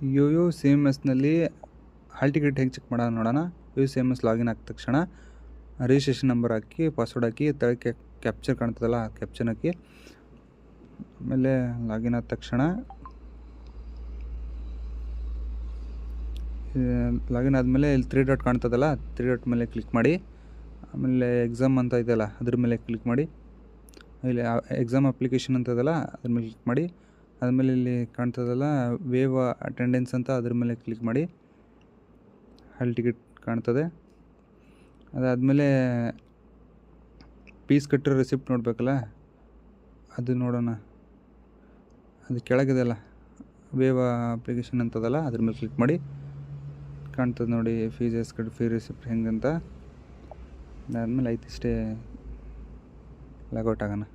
Yoyo C M ಎಸ್ನಲ್ಲಿ hall ticket ಹೆಂಗೆ check ಮಾಡೋಣ ನೋಡೋಣ. U U C M S login ಆದ ತಕ್ಷಣ ರಿಜಿಸ್ಟ್ರೇಷನ್ ನಂಬರ್ ಹಾಕಿ, ಪಾಸ್ವರ್ಡ್ ಹಾಕಿ, ತೆಳಗೆ ಕ್ಯಾಪ್ಚರ್ ಕಾಣ್ತದಲ್ಲ ಆ ಕ್ಯಾಪ್ಚರ್ ಹಾಕಿ, ಆಮೇಲೆ ಲಾಗಿನ್ ಆದ ತಕ್ಷಣ ಲಾಗಿನ್ ಆದಮೇಲೆ ಇಲ್ಲಿ 3 ಡಾಟ್ ಕಾಣ್ತದಲ್ಲ, 3 ಡಾಟ್ ಮೇಲೆ ಕ್ಲಿಕ್ ಮಾಡಿ, ಆಮೇಲೆ ಎಕ್ಸಾಮ್ ಅಂತ ಇದೆಯಲ್ಲ ಅದ್ರ ಮೇಲೆ ಕ್ಲಿಕ್ ಮಾಡಿ, ಇಲ್ಲಿ ಎಕ್ಸಾಮ್ ಅಪ್ಲಿಕೇಶನ್ ಅಂತ ಇದೆಯಲ್ಲ ಅದ್ರ ಮೇಲೆ ಕ್ಲಿಕ್ ಮಾಡಿ, ಆದಮೇಲೆ ಇಲ್ಲಿ ಕಾಣ್ತದಲ್ಲ ವೇವ್ ಅಟೆಂಡೆನ್ಸ್ ಅಂತ ಅದ್ರ ಮೇಲೆ ಕ್ಲಿಕ್ ಮಾಡಿ, ಹಾಲ್ ಟಿಕೆಟ್ ಕಾಣ್ತದೆ. ಅದಾದಮೇಲೆ ಫೀಸ್ ಕಟ್ಟಿರೋ ರಿಸಿಪ್ಟ್ ನೋಡಬೇಕಲ್ಲ, ಅದು ನೋಡೋಣ. ಅದು ಕೆಳಗಿದೆಯಲ್ಲ ವೇವ್ ಅಪ್ಲಿಕೇಶನ್ ಅಂತದಲ್ಲ ಅದ್ರ ಮೇಲೆ ಕ್ಲಿಕ್ ಮಾಡಿ, ಕಾಣ್ತದೆ ನೋಡಿ ಫೀಸ್ ಕಟ್ ಫೀ ರಿಸಿಪ್ಟ್ ಹೆಂಗಂತ. ಅದಾದಮೇಲೆ ಐತಿ ಇಷ್ಟೇ, ಲಾಗೌಟ್ ಆಗೋಣ.